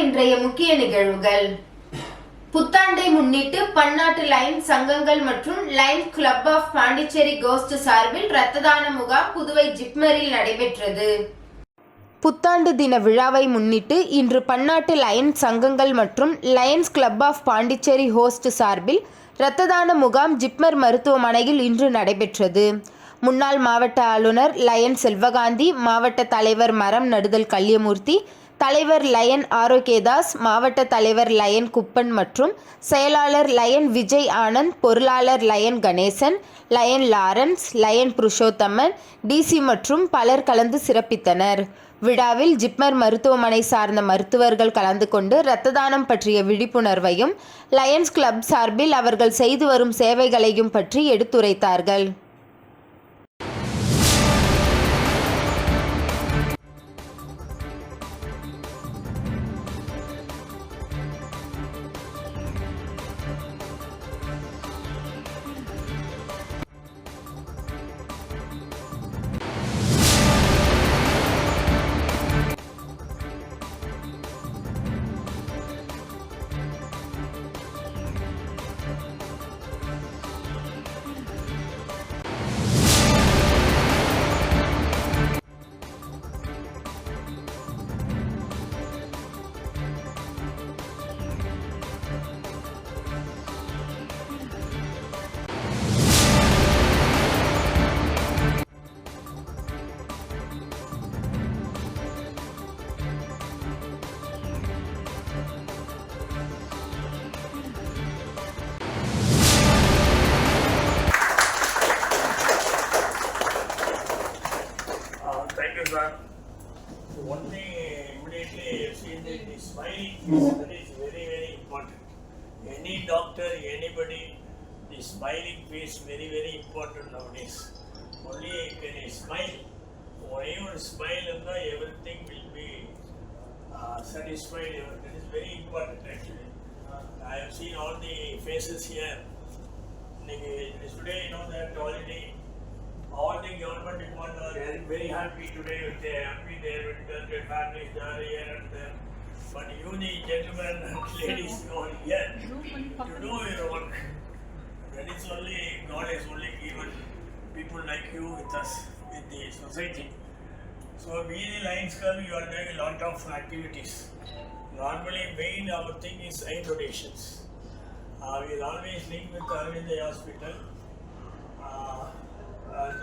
இன்றைய முக்கிய நிகழ்வுகள். புத்தாண்டை முன்னிட்டு பன்னாட்டு லயன்ஸ் சங்கங்கள் மற்றும் Lions club of Pondicherry coast சார்பில் இரத்த தான முகாம் புதுவை ஜிப்மரில் நடைபெற்றது. புத்தாண்டு தின விழாவை முன்னிட்டு இன்று பன்னாட்டு லயன்ஸ் சங்கங்கள் மற்றும் Lions club of Pondicherry host சார்பில் இரத்த தான முகாம் ஜிப்மர் மருத்துவமனையில் இன்று நடைபெற்றது. முன்னாள் மாவட்ட ஆளுநர் லயன் செல்வகாந்தி, மாவட்ட தலைவர் மரம் நடுதல் கல்யமூர்த்தி, தலைவர் லயன் ஆரோக்கியதாஸ், மாவட்ட தலைவர் லயன் குப்பன் மற்றும் செயலாளர் லயன் விஜய் ஆனந்த், பொருளாளர் lion Ganesan, lion Lawrence, lion Purushothaman, DC மற்றும் பலர் கலந்து சிறப்பித்தனர். விழாவில் ஜிப்மர் மருத்துவமனை சார்ந்த மருத்துவர்கள் கலந்து கொண்டு இரத்த தானம் பற்றிய விழிப்புணர்வையும் லயன்ஸ் கிளப் சார்பில் அவர்கள் செய்து வரும் சேவைகளையும் பற்றி எடுத்துரைத்தார்கள். One thing immediately I've seen that the smiling face, that is very, very important. Any doctor, anybody, the smiling face very, very important nowadays. Only can you smile. Only you smile and everything will be satisfied. That is very important actually. I have seen all the faces here. Today, you know that already all the government departments are very happy today. They are happy there with their families are here and there. But you, the gentlemen and ladies, are here to do your work. That is only God has only given people like you with us, with the society. So we the Lions Club, you are doing a lot of activities. Normally, main our thing is eye donations. We will always link with Arvind Hospital.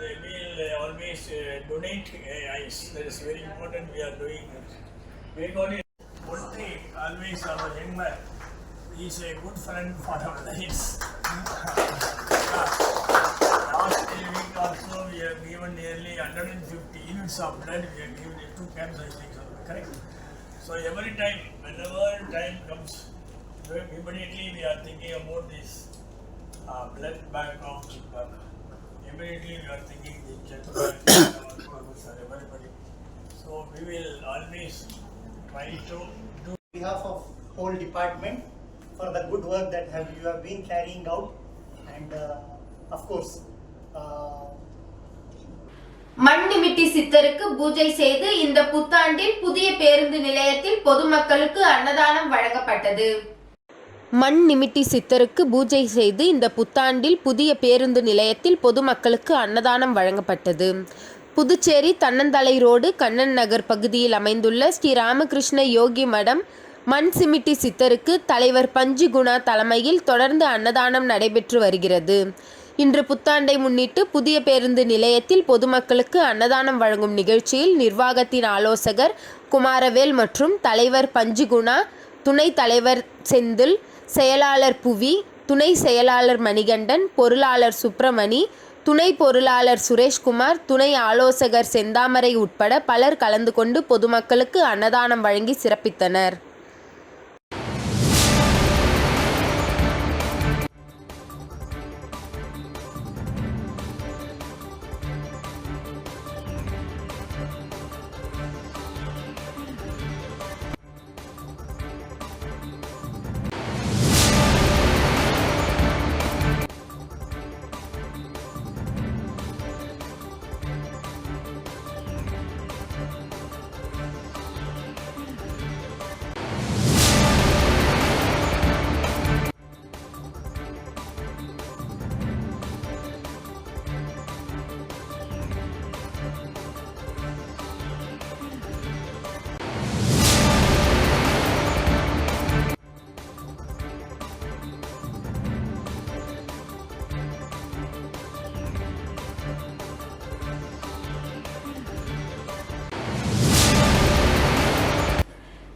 They will always donate eyes. That is very important. We are doing it. We got it. One thing, always our young man is a good friend for our lives. Last week also we have given nearly 150 units of blood. We have given it 2 camps, I think. Correct? So every time, whenever time comes, immediately we are thinking about this blood bank of Chippak. Immediately we are thinking the gentleman, professor, everybody. So we will always try to do on behalf of whole department for the good work that you have been carrying out, and of course மண் நிமிட்டி சித்தருக்கு பூஜை செய்து இந்த புத்தாண்டில் புதிய பேருந்து நிலையத்தில் பொதுமக்களுக்கு அன்னதானம் வழங்கப்பட்டது. மண் நிமிட்டி சித்தருக்கு பூஜை செய்து இந்த புத்தாண்டில் புதிய பேருந்து நிலையத்தில் பொதுமக்களுக்கு அன்னதானம் வழங்கப்பட்டது. புதுச்சேரி தன்னந்தலை ரோடு கண்ணன் நகர் பகுதியில் அமைந்துள்ள ஸ்ரீ ராமகிருஷ்ண யோகி மடம் மண் சிமிட்டி சித்தருக்கு தலைவர் பஞ்சு குணா தலைமையில் தொடர்ந்து அன்னதானம் நடைபெற்று வருகிறது. இன்று புத்தாண்டை முன்னிட்டு புதிய பேருந்து நிலையத்தில் பொதுமக்களுக்கு அன்னதானம் வழங்கும் நிகழ்ச்சியில் நிர்வாகத்தின் ஆலோசகர் குமாரவேல் மற்றும் தலைவர் பஞ்சுகுணா, துணைத் தலைவர் செந்தில், செயலாளர் புவி, துணை செயலாளர் மணிகண்டன், பொருளாளர் சுப்பிரமணி, துணை பொருளாளர் சுரேஷ்குமார், துணை ஆலோசகர் செந்தாமரை உட்பட பலர் கலந்து கொண்டு பொதுமக்களுக்கு அன்னதானம் வழங்கி சிறப்பித்தனர்.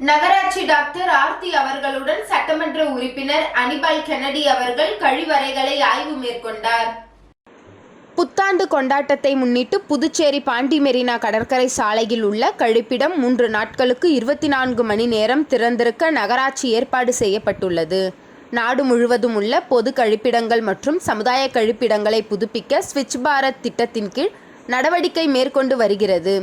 நகராட்சி டாக்டர் ஆர்த்தி அவர்களுடன் சட்டமன்ற உறுப்பினர் அனிபால் கென்னடி அவர்கள் கழிவறைகளை ஆய்வு மேற்கொண்டார். புத்தாண்டு கொண்டாட்டத்தை முன்னிட்டு புதுச்சேரி பாண்டி மெரினா கடற்கரை சாலையில் உள்ள கழிப்பிடம் 3 நாட்களுக்கு 24 மணி நேரம் திறந்திருக்க நகராட்சி ஏற்பாடு செய்யப்பட்டுள்ளது. நாடு முழுவதும் உள்ள பொது கழிப்பிடங்கள் மற்றும் சமுதாய கழிப்பிடங்களை புதுப்பிக்க ஸ்வச் பாரத் திட்டத்தின் கீழ் நடவடிக்கை மேற்கொண்டு வருகிறது.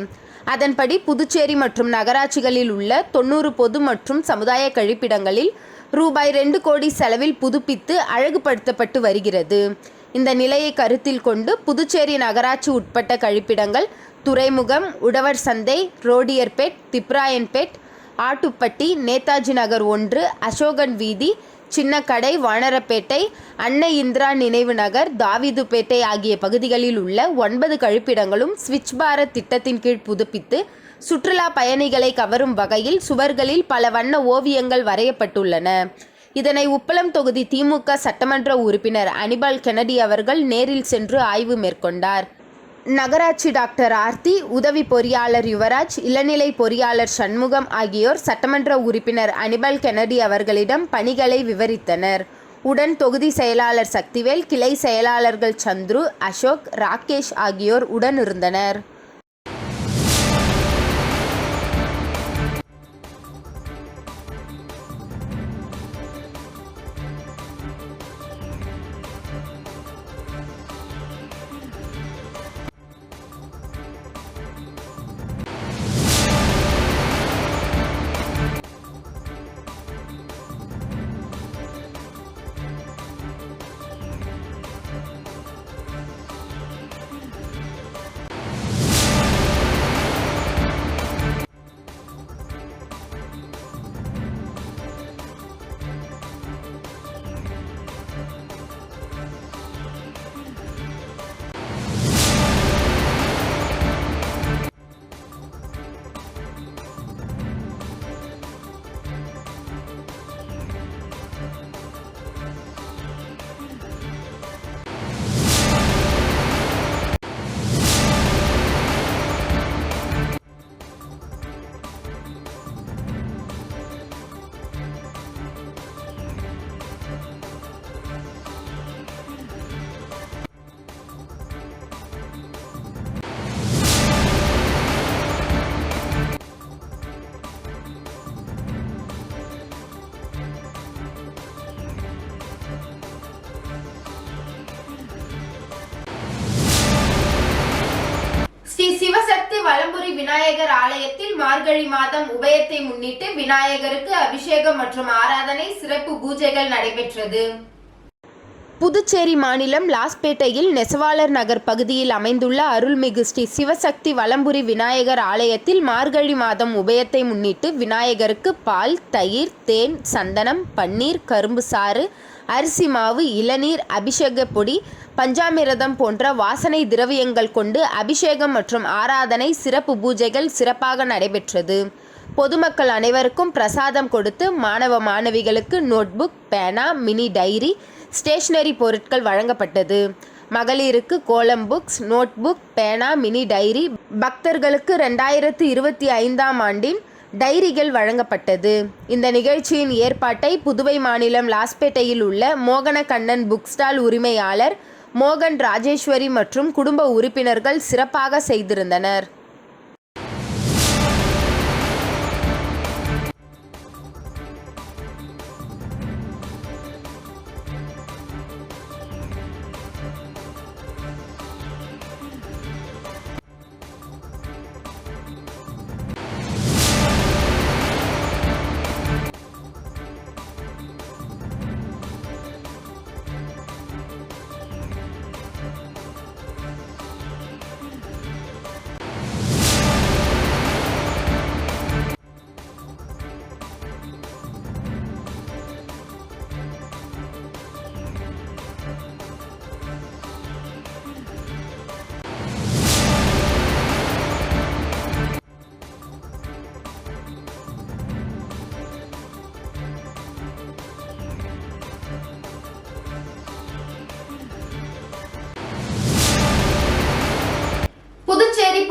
அதன்படி புதுச்சேரி மற்றும் நகராட்சிகளில் உள்ள 90 பொது மற்றும் சமுதாய கழிப்பிடங்களில் ரூபாய் 2 கோடி செலவில் புதுப்பித்து அழகுபடுத்தப்பட்டு வருகிறது. இந்த நிலையை கருத்தில் கொண்டு புதுச்சேரி நகராட்சி உட்பட்ட கழிப்பிடங்கள் துறைமுகம், உழவர் சந்தை, ரோடியர்பேட், திப்ராயன்பேட், ஆட்டுப்பட்டி, நேதாஜி நகர் 1, அசோகன் வீதி, சின்னக்கடை, வானரப்பேட்டை, அன்னை இந்திரா நினைவு நகர், தாவீதுப்பேட்டை ஆகிய பகுதிகளில் உள்ள 9 கழிப்பிடங்களும் ஸ்வச் பாரத் திட்டத்தின் கீழ் புதுப்பித்து சுற்றுலா பயணிகளை கவரும் வகையில் சுவர்களில் பல வண்ண ஓவியங்கள் வரையப்பட்டுள்ளன. இதனை உப்பளம் தொகுதி திமுக சட்டமன்ற உறுப்பினர் அனிபால் கென்னடி அவர்கள் நேரில் சென்று ஆய்வு மேற்கொண்டார். நகராட்சி டாக்டர் ஆர்த்தி, உதவி பொறியாளர் யுவராஜ், இளநிலை பொறியாளர் சண்முகம் ஆகியோர் சட்டமன்ற உறுப்பினர் அனிபால் கென்னடி அவர்களிடம் பணிகளை விவரித்தனர். உடன் தொகுதி செயலாளர் சக்திவேல், கிளை செயலாளர்கள் சந்துரு, அசோக், ராகேஷ் ஆகியோர் உடன் இருந்தனர். ஸ்ரீ சிவசக்தி வலம்புரி விநாயகர் ஆலயத்தில் மார்கழி மாதம் உபயத்தை முன்னிட்டு விநாயகருக்கு அபிஷேகம் மற்றும் ஆராதனை சிறப்பு பூஜைகள் நடைபெற்றது. புதுச்சேரி மாநிலம் லாஸ்பேட்டையில் நெசவாளர் நகர் பகுதியில் அமைந்துள்ள அருள்மிகு ஸ்ரீ சிவசக்தி வலம்புரி விநாயகர் ஆலயத்தில் மார்கழி மாதம் உபயத்தை முன்னிட்டு விநாயகருக்கு பால், தயிர், தேன், சந்தனம், பன்னீர், கரும்பு சாறு, அரிசி மாவு, இளநீர், அபிஷேக பொடி, பஞ்சாமிரதம் போன்ற வாசனை திரவியங்கள் கொண்டு அபிஷேகம் மற்றும் ஆராதனை சிறப்பு பூஜைகள் சிறப்பாக நடைபெற்றது. பொதுமக்கள் அனைவருக்கும் பிரசாதம் கொடுத்து மாணவ மாணவிகளுக்கு நோட்புக், பேனா, மினி டைரி, ஸ்டேஷனரி பொருட்கள் வழங்கப்பட்டது. மகளிருக்கு கோலம் புக்ஸ், நோட்புக், பேனா, மினி டைரி, பக்தர்களுக்கு 2025ஆம் ஆண்டின் டைரிகள் வழங்கப்பட்டது. இந்த நிகழ்ச்சியின் ஏற்பாட்டை புதுவை மாநிலம் லாஸ்பேட்டையில் உள்ள மோகன கண்ணன் புக் ஸ்டால் உரிமையாளர் மோகன் ராஜேஸ்வரி மற்றும் குடும்ப உறுப்பினர்கள் சிறப்பாக செய்திருந்தனர்.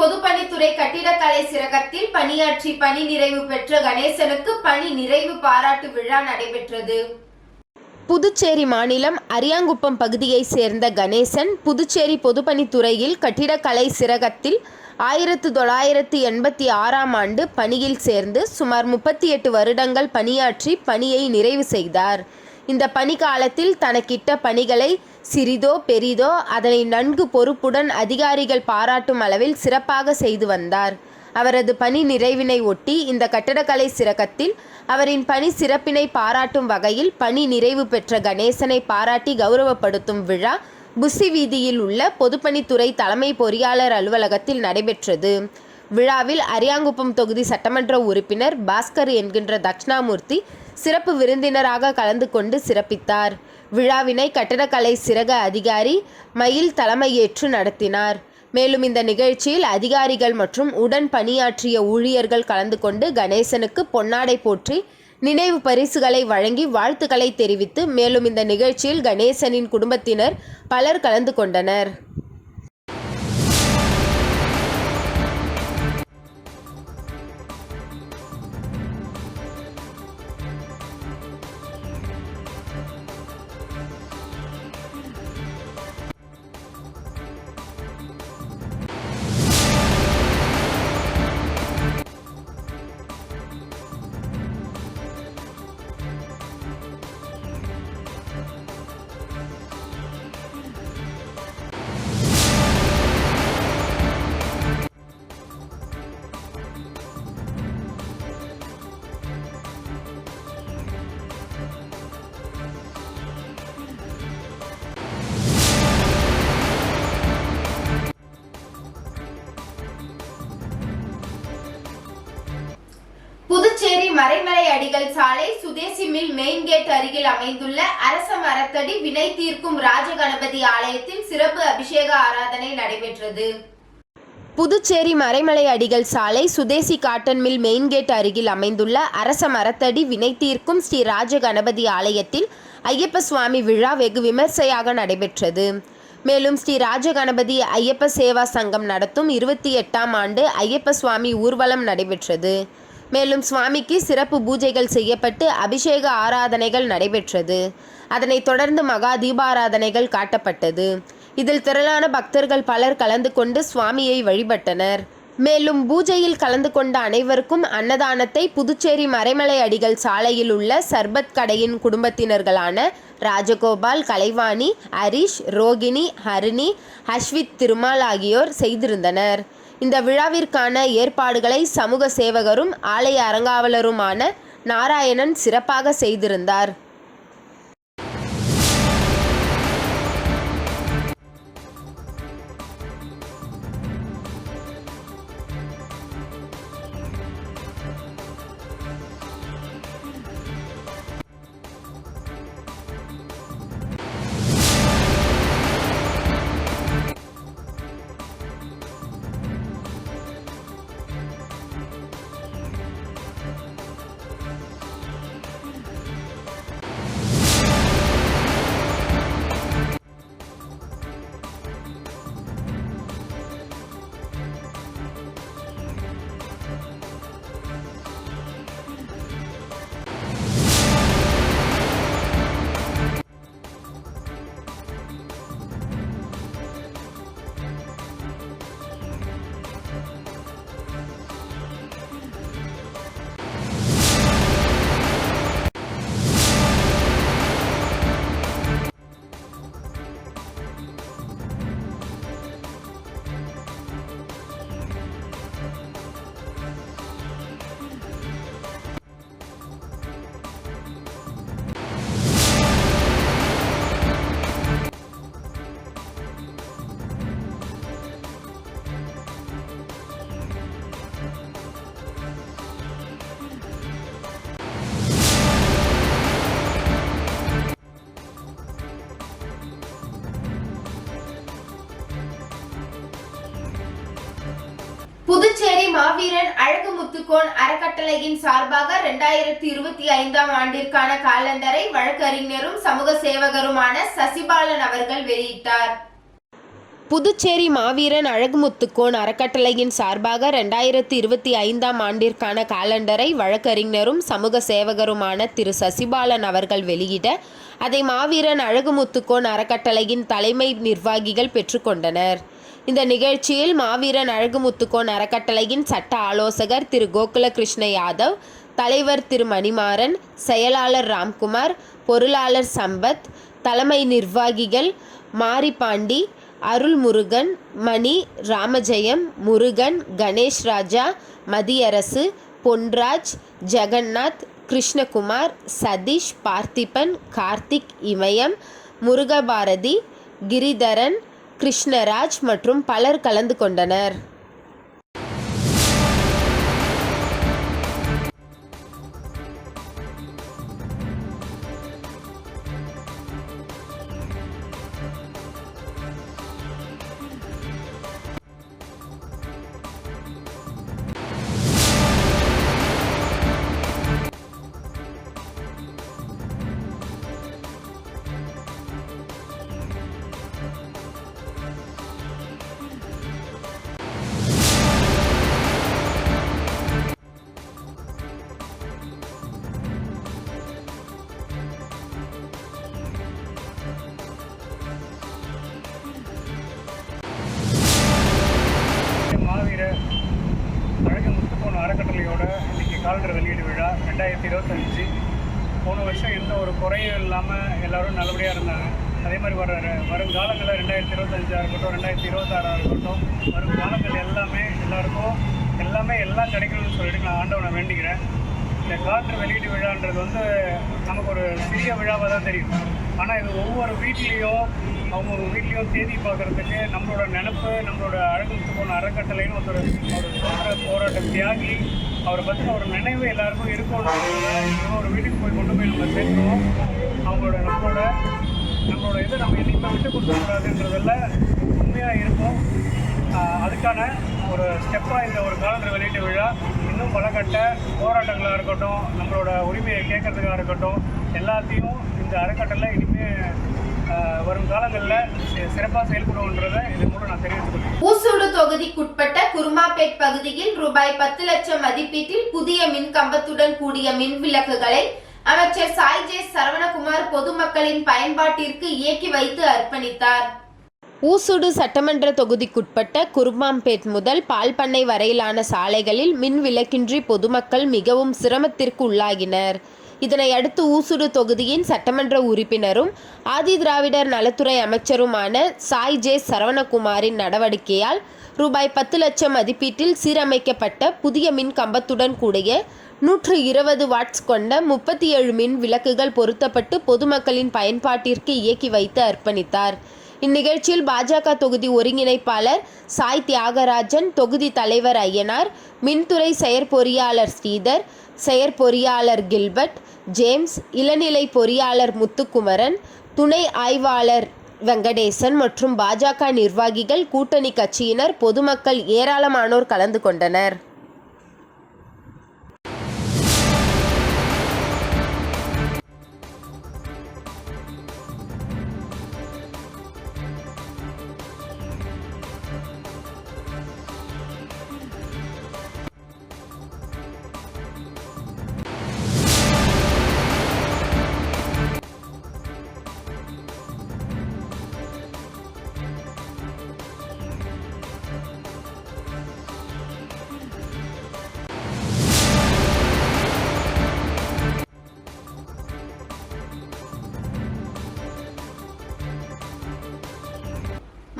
பொதுப்பணித்துறை கட்டிடக்கலை சிறகத்தில் பணியாற்றி பணி நிறைவு பெற்ற கணேசனுக்கு பணி நிறைவு பாராட்டு விழா நடைபெற்றது. புதுச்சேரி மாநிலம் அரியாங்குப்பம் பகுதியைச் சேர்ந்த கணேசன் புதுச்சேரி பொதுப்பணித்துறையில் கட்டிடக்கலை சிறகத்தில் 1986ஆம் ஆண்டு பணியில் சேர்ந்து சுமார் 38 வருடங்கள் பணியாற்றி பணியை நிறைவு செய்தார். இந்த பணி காலத்தில் தனக்கிட்ட பணிகளை சிறிதோ பெரிதோ அதனை நன்கு பொறுப்புடன் அதிகாரிகள் பாராட்டும் அளவில் சிறப்பாக செய்து வந்தார். அவரது பணி நிறைவினை ஒட்டி இந்த கட்டடக்கலை சிறகத்தில் அவரின் பணி சிறப்பினை பாராட்டும் வகையில் பணி நிறைவு பெற்ற கணேசனை பாராட்டி கௌரவப்படுத்தும் விழா புஸ்ஸி வீதியில் உள்ள பொதுப்பணித்துறை தலைமை பொறியாளர் அலுவலகத்தில் நடைபெற்றது. விழாவில் அரியாங்குப்பம் தொகுதி சட்டமன்ற உறுப்பினர் பாஸ்கர் என்கின்ற தட்சிணாமூர்த்தி சிறப்பு விருந்தினராக கலந்து கொண்டு சிறப்பித்தார். விழாவினை கட்டடக்கலை சிறக அதிகாரி மயில் தலைமையேற்று நடத்தினார். மேலும் இந்த நிகழ்ச்சியில் அதிகாரிகள் மற்றும் உடன் பணியாற்றிய ஊழியர்கள் கலந்து கொண்டு கணேசனுக்கு பொன்னாடை போற்றி நினைவு பரிசுகளை வழங்கி வாழ்த்துக்களை தெரிவித்து மேலும் இந்த நிகழ்ச்சியில் கணேசனின் குடும்பத்தினர் பலர் கலந்து கொண்டனர். புதுச்சேரி மறைமலை அடிகள் சாலை சுதேசி மில் மெயின் கேட் அருகில் அமைந்துள்ள அரச மரத்தடி வினை தீர்க்கும் ராஜகணபதி ஆலயத்தில் சிறப்பு அபிஷேக ஆராதனை நடைபெற்றது. புதுச்சேரி மறைமலை அடிகள் சாலை சுதேசி காட்டன் மில் மெயின் கேட் அருகில் அமைந்துள்ள அரச மரத்தடி வினை தீர்க்கும் ஸ்ரீ ராஜகணபதி ஆலயத்தில் ஐயப்ப சுவாமி விழா வெகு விமர்சையாக நடைபெற்றது. மேலும் ஸ்ரீ ராஜகணபதி ஐயப்ப சேவா சங்கம் நடத்தும் 28ஆம் ஆண்டு ஐயப்ப சுவாமி ஊர்வலம் நடைபெற்றது. மேலும் சுவாமிக்கு சிறப்பு பூஜைகள் செய்யப்பட்டு அபிஷேக ஆராதனைகள் நடைபெற்றது. அதனைத் தொடர்ந்து மகா தீபாராதனைகள் காட்டப்பட்டது. இதில் திரளான பக்தர்கள் பலர் கலந்து கொண்டு சுவாமியை வழிபட்டனர். மேலும் பூஜையில் கலந்து கொண்ட அனைவருக்கும் அன்னதானத்தை புதுச்சேரி மறைமலை அடிகள் சாலையில் உள்ள சர்பத் கடையின் குடும்பத்தினர்களான ராஜகோபால், கலைவாணி, ஹரிஷ், ரோகிணி, ஹரிணி, அஸ்வித் திருமால் ஆகியோர் செய்திருந்தனர். இந்த விழாவிற்கான ஏற்பாடுகளை சமூக சேவகரும் ஆலய அறங்காவலருமான நாராயணன் சிறப்பாக செய்திருந்தார். புதுச்சேரி மாவீரன் அழகு முத்துக்கோன் அறக்கட்டளையின் சார்பாக 2025ஆம் ஆண்டிற்கான காலண்டரை வழக்கறிஞரும் சமூக சேவகருமான சசிபாலன் அவர்கள் வெளியிட்டார். புதுச்சேரி மாவீரன் அழகுமுத்துக்கோன் அறக்கட்டளையின் சார்பாக 2025ஆம் ஆண்டிற்கான காலண்டரை வழக்கறிஞரும் சமூக சேவகருமான திரு சசிபாலன் அவர்கள் வெளியிட அதை மாவீரன் அழகுமுத்துக்கோன் அறக்கட்டளையின் தலைமை நிர்வாகிகள் பெற்றுக்கொண்டனர். இந்த நிகழ்ச்சியில் மாவீரன் அழகுமுத்துக்கோன் அறக்கட்டளையின் சட்ட ஆலோசகர் திரு கோகுல கிருஷ்ண யாதவ், தலைவர் திரு மணிமாறன், செயலாளர் ராம்குமார், பொருளாளர் சம்பத், தலைமை நிர்வாகிகள் மாரிபாண்டி, அருள்முருகன், மணி, ராமஜெயம், முருகன், கணேஷ் ராஜா, மதியரசு, பொன்ராஜ், ஜெகநாத், கிருஷ்ணகுமார், சதீஷ், பார்த்திபன், கார்த்திக், இமயம், முருகபாரதி, கிரிதரன், கிருஷ்ணராஜ் மற்றும் பலர் கலந்து கொண்டனர். மாவீர அழகுமுத்துக்கோன் அறக்கட்டளையோட இன்றைக்கி காலண்டர் வெளியீடு விழா 2025. போன வருஷம் எந்த ஒரு குறையும் இல்லாமல் எல்லோரும் நல்லபடியாக இருந்தாங்க. அதே மாதிரி வருங்காலங்களில் 2025 இருக்கட்டும், 2026 இருக்கட்டும், வரும் காலங்கள் எல்லாமே எல்லாம் கிடைக்கணும்னு சொல்லிட்டு நான் ஆண்டவனை வேண்டிக்கிறேன். இந்த காலண்டர் வெளியீடு விழான்றது நமக்கு ஒரு சிறிய விழாவாக தான் தெரியும். ஆனால் இது ஒவ்வொரு வீட்லேயும் அவங்க வீட்லேயும் தேதி பார்க்குறதுக்கு நம்மளோட நினப்பு, நம்மளோட அழகுமுத்துக்கோன் அறக்கட்டளைன்னு ஒரு சுதந்திர போராட்ட தியாகி, அவரை பற்றின ஒரு நினைவு எல்லாருக்கும் இருக்கணும். ஒரு வீட்டுக்கு போய் கொண்டு போய் நம்ம சேர்க்கணும். நம்மளோட இதை நம்ம என்றைக்குமே விட்டு கொடுக்கக்கூடாதுன்றதில் உண்மையாக இருக்கும். அதுக்கான ஒரு ஸ்டெப்பாக இந்த ஒரு காலண்டர் வெளியீட்டு விழா இன்னும் பல கட்ட போராட்டங்களாக இருக்கட்டும், நம்மளோட உரிமையை கேட்கறதுக்காக இருக்கட்டும், எல்லாத்தையும் இந்த அறக்கட்டளை இனிமேல் வரும் காலங்களில் சிறப்பாக செயல்படும்ன்றதை இது மூலம் நான் தெரிவித்துக்கொள்கிறேன். ஊசூடு தொகுதிக்குட்பட்ட குருமாப்பேட் பகுதியில் ரூபாய் 10 லட்சம் மதிப்பீட்டில் புதிய மின் கம்பத்துடன் கூடிய மின் விளக்குகளை அமைச்சர் சாய் ஜே சரவணகுமார் பொதுமக்களின் பயன்பாட்டிற்கு இயக்கி வைத்து அர்ப்பணித்தார். ஊசுடு சட்டமன்ற தொகுதிக்குட்பட்ட குருமாம்பேட் முதல் பால்பண்ணை வரையிலான சாலைகளில் மின் விளக்கின்றி பொதுமக்கள் மிகவும் சிரமத்திற்கு உள்ளாகினர். இதனை அடுத்து ஊசுடு தொகுதியின் சட்டமன்ற உறுப்பினரும் ஆதி திராவிடர் நலத்துறை அமைச்சருமான சாய் ஜே சரவணகுமாரின் நடவடிக்கையால் ரூபாய் 10 லட்சம் மதிப்பீட்டில் சீரமைக்கப்பட்ட புதிய மின் கம்பத்துடன் கூடிய 120 வாட்ஸ் கொண்ட 37 மின் விளக்குகள் பொருத்தப்பட்டு பொதுமக்களின் பயன்பாட்டிற்கு இயக்கி வைத்து அர்ப்பணித்தார். இந்நிகழ்ச்சியில் பாஜக தொகுதி ஒருங்கிணைப்பாளர் சாய் தியாகராஜன், தொகுதி தலைவர் ஐயனார், மின்துறை செயற்பொறியாளர் ஸ்ரீதர், செயற்பொறியாளர் கில்பர்ட், ஜேம்ஸ், இளநிலை பொறியாளர் முத்துக்குமரன், துணை ஆய்வாளர் வெங்கடேசன் மற்றும் பாஜக நிர்வாகிகள், கூட்டணி கட்சியினர், பொதுமக்கள் ஏராளமானோர் கலந்து கொண்டனர்.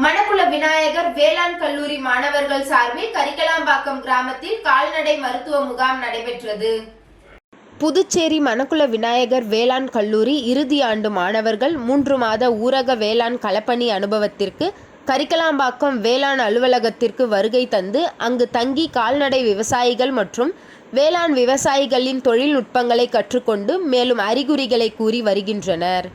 மணக்குள விநாயகர் வேளாண் கல்லூரி மாணவர்கள் சார்பில் கரிக்கலாம்பாக்கம் கிராமத்தில் கால்நடை மருத்துவ முகாம் நடைபெற்றது. புதுச்சேரி மணக்குள விநாயகர் வேளாண் கல்லூரி இறுதி ஆண்டு மாணவர்கள் 3 மாத ஊரக வேளாண் களப்பணி அனுபவத்திற்கு கரிக்கலாம்பாக்கம் வேளாண் அலுவலகத்திற்கு வருகை தந்து அங்கு தங்கி கால்நடை விவசாயிகள் மற்றும் வேளாண் விவசாயிகளின் தொழில்நுட்பங்களை கற்றுக்கொண்டு மேலும் அறிகுறிகளை கூறி வருகின்றனர்.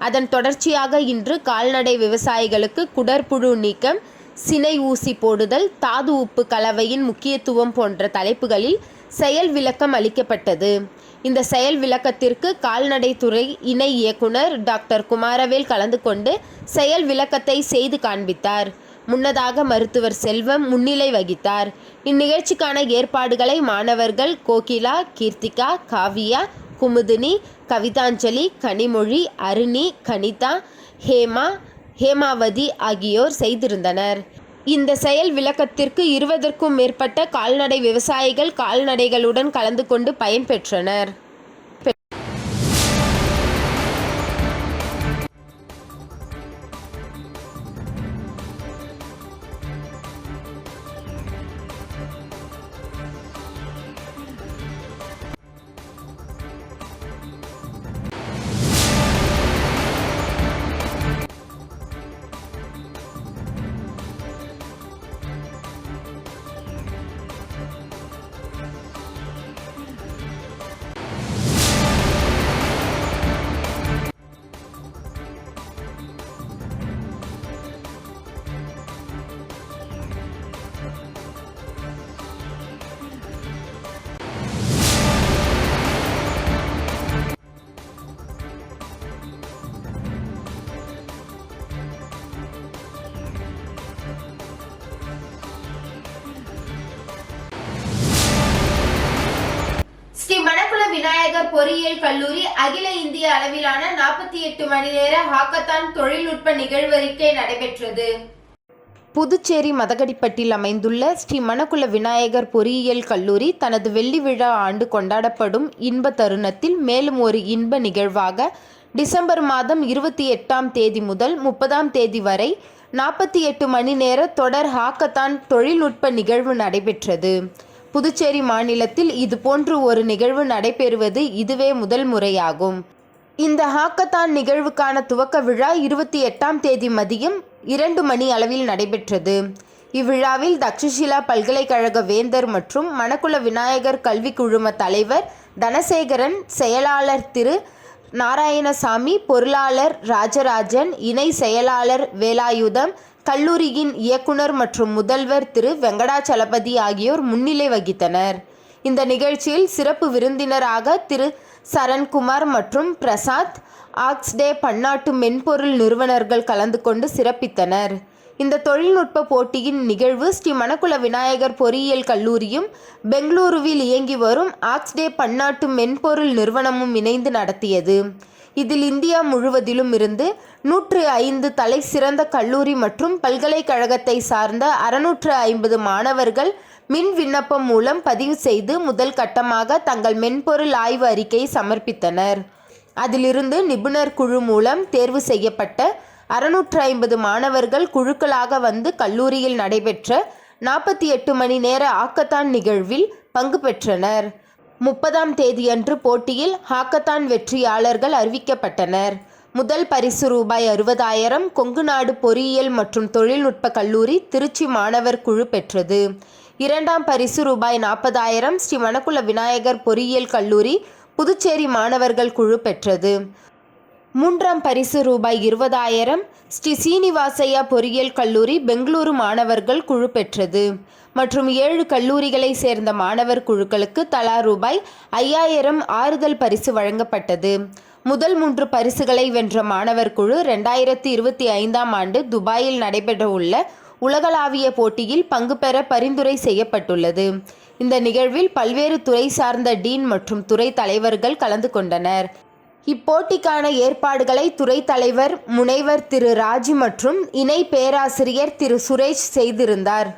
அதன் தொடர்ச்சியாக இன்று கால்நடை விவசாயிகளுக்கு குடற்புழு நீக்கம், சினை ஊசி போடுதல், தாது உப்பு கலவையின் முக்கியத்துவம் போன்ற தலைப்புகளில் செயல் விளக்கம் அளிக்கப்பட்டது. இந்த செயல் விளக்கத்திற்கு கால்நடைத்துறை இணை இயக்குனர் டாக்டர் குமாரவேல் கலந்து கொண்டு செயல் விளக்கத்தை செய்து காண்பித்தார். முன்னதாக மருத்துவர் செல்வம் முன்னிலை வகித்தார். இந்நிகழ்ச்சிக்கான ஏற்பாடுகளை மாணவர்கள் கோகிலா, கீர்த்திகா, காவியா, குமுதினி, கவிதாஞ்சலி, கனிமொழி, அருணி, கனிதா, ஹேமாவதி ஆகியோர் செய்திருந்தனர். இந்த செயல் விளக்கத்திற்கு 20க்கும் மேற்பட்ட கால்நடை விவசாயிகள் கால்நடைகளுடன் கலந்து கொண்டு பயன்பெற்றனர். ஸ்ரீ மணக்குள விநாயகர் பொறியியல் கல்லூரி அகில இந்திய அளவிலான 48 மணி நேர ஹாக்கத்தான் தொழில்நுட்ப நிகழ்வறிக்கை நடைபெற்றது. புதுச்சேரி மதகடிப்பட்டில் அமைந்துள்ள ஸ்ரீ மணக்குள விநாயகர் பொறியியல் கல்லூரி தனது வெள்ளி விழா ஆண்டு கொண்டாடப்படும் இன்ப தருணத்தில் மேலும் ஒரு இன்ப நிகழ்வாக டிசம்பர் மாதம் 28ஆம் தேதி முதல் 30ஆம் தேதி வரை 48 மணி நேர தொடர் ஹாக்கத்தான் தொழில்நுட்ப நிகழ்வு நடைபெற்றது. புதுச்சேரி மாநிலத்தில் இதுபோன்று ஒரு நிகழ்வு நடைபெறுவது இதுவே முதல் முறையாகும். இந்த ஹாக்கத்தான் நிகழ்வுக்கான துவக்க விழா 28ஆம் தேதி மதியம் 2 மணி அளவில் நடைபெற்றது. இவ்விழாவில் தக்ஷசிலா பல்கலைக்கழக வேந்தர் மற்றும் மணக்குள விநாயகர் கல்வி குழும தலைவர் தனசேகரன், செயலாளர் திரு நாராயணசாமி, பொருளாளர் ராஜராஜன், இணை செயலாளர் வேலாயுதம், கல்லூரியின் இயக்குனர் மற்றும் முதல்வர் திரு வெங்கடாச்சலபதி ஆகியோர் முன்னிலை வகித்தனர். இந்த நிகழ்ச்சியில் சிறப்பு விருந்தினராக திரு சரண்குமார் மற்றும் பிரசாத், ஆக்ஸ்டே பன்னாட்டு மென்பொருள் நிறுவனர்கள் கலந்து கொண்டு சிறப்பித்தனர். இந்த தொழில்நுட்ப போட்டியின் நிகழ்வு ஸ்ரீ மணக்குள விநாயகர் பொறியியல் கல்லூரியும் பெங்களூருவில் இயங்கி வரும் ஆக்ஸ்டே பன்னாட்டு மென்பொருள் நிறுவனமும் இணைந்து நடத்தியது. இதில் இந்தியா முழுவதிலும் இருந்து 105 தலை சிறந்த கல்லூரி மற்றும் பல்கலைக்கழகத்தை சார்ந்த 650 மாணவர்கள் மின் விண்ணப்பம் மூலம் பதிவு செய்து முதல் கட்டமாக தங்கள் மென்பொருள் ஆய்வு அறிக்கையை சமர்ப்பித்தனர். அதிலிருந்து நிபுணர் குழு மூலம் தேர்வு செய்யப்பட்ட 650 மாணவர்கள் குழுக்களாக வந்து கல்லூரியில் நடைபெற்ற 48 மணி நேர ஹாக்கத்தான் நிகழ்வில் பங்கு பெற்றனர். 30ஆம் தேதியன்று போட்டியில் ஹாக்கத்தான் வெற்றியாளர்கள் அறிவிக்கப்பட்டனர். முதல் பரிசு ரூபாய் 60,000 கொங்குநாடு பொறியியல் மற்றும் தொழில்நுட்ப கல்லூரி திருச்சி மாணவர் குழு பெற்றது. இரண்டாம் பரிசு ரூபாய் 40,000 ஸ்ரீ மணக்குள விநாயகர் பொறியியல் கல்லூரி புதுச்சேரி மாணவர்கள் குழு பெற்றது. மூன்றாம் பரிசு ரூபாய் 20,000 ஸ்ரீ சீனிவாசையா பொறியியல் கல்லூரி பெங்களூரு மாணவர்கள் குழு பெற்றது. மற்றும் 7 கல்லூரிகளை சேர்ந்த மாணவர் குழுக்களுக்கு தலா ரூபாய் 5,000 ஆறுதல் பரிசு வழங்கப்பட்டது. முதல் 3 பரிசுகளை வென்ற மாணவர் குழு 2025ஆம் ஆண்டு துபாயில் நடைபெறவுள்ள உலகளாவிய போட்டியில் பங்கு பெற பரிந்துரை செய்யப்பட்டுள்ளது. இந்த நிகழ்வில் பல்வேறு துறை சார்ந்த டீன் மற்றும் துறை தலைவர்கள் கலந்து கொண்டனர். இப்போட்டிக்கான ஏற்பாடுகளை துறை தலைவர் முனைவர் திரு ராஜி மற்றும் இணை பேராசிரியர் திரு சுரேஷ் செய்திருந்தார்.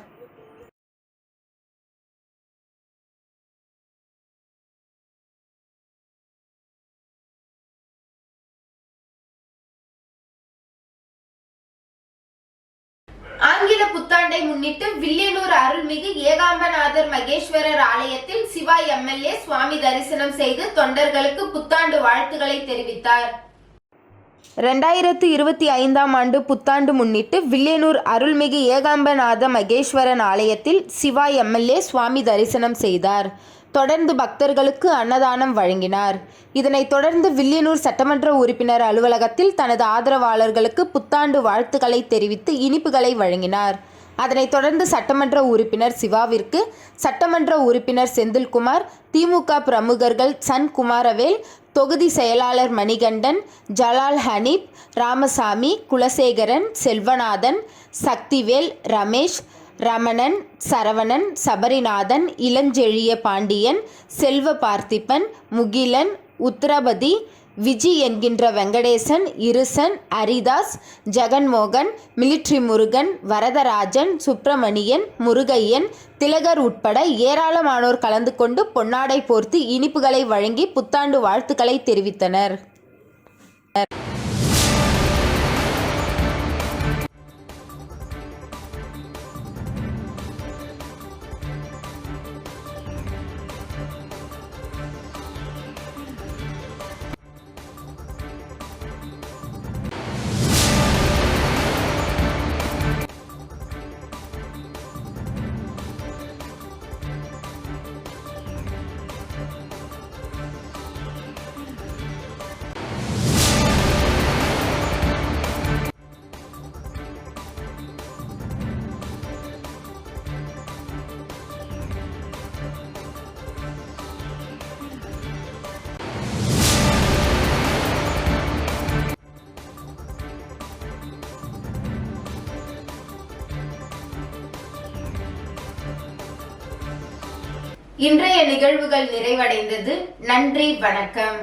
ஆங்கில புத்தாண்டை முன்னிட்டு வில்லியனூர் அருள்மிகு ஏகாம்பநாதர் மகேஸ்வரர் ஆலயத்தில் சிவா எம்எல்ஏ சுவாமி தரிசனம் செய்து தொண்டர்களுக்கு புத்தாண்டு வாழ்த்துக்களை தெரிவித்தார். 2025ஆம் ஆண்டு புத்தாண்டு முன்னிட்டு வில்லியனூர் அருள்மிகு ஏகாம்பநாத மகேஸ்வரன் ஆலயத்தில் சிவா எம்எல்ஏ சுவாமி தரிசனம் செய்தார். தொடர்ந்து பக்தர்களுக்கு அன்னதானம் வழங்கினார். இதனைத் தொடர்ந்து வில்லியனூர் சட்டமன்ற உறுப்பினர் அலுவலகத்தில் தனது ஆதரவாளர்களுக்கு புத்தாண்டு வாழ்த்துக்களை தெரிவித்து இனிப்புகளை வழங்கினார். அதனைத் தொடர்ந்து சட்டமன்ற உறுப்பினர் சிவாவிற்கு சட்டமன்ற உறுப்பினர் செந்தில்குமார், திமுக பிரமுகர்கள் சன் குமாரவேல், தொகுதி செயலாளர் மணிகண்டன், ஜலால் ஹனீப், ராமசாமி, குலசேகரன், செல்வநாதன், சக்திவேல், ரமேஷ், ரமணன், சரவணன், சபரிநாதன், இளஞ்செழிய பாண்டியன், செல்வ பார்த்திபன், முகிலன், உத்தரபதி, விஜி என்கின்ற வெங்கடேசன், இருசன், அரிதாஸ், ஜெகன்மோகன், மிலிட்ரி முருகன், வரதராஜன், சுப்பிரமணியன், முருகையன், திலகர் உட்பட ஏராளமானோர் கலந்து கொண்டு பொன்னாடை போர்த்தி இனிப்புகளை வழங்கி புத்தாண்டு வாழ்த்துக்களை தெரிவித்தனர். இன்றைய நிகழ்வுகள் நிறைவடைந்தது. நன்றி, வணக்கம்.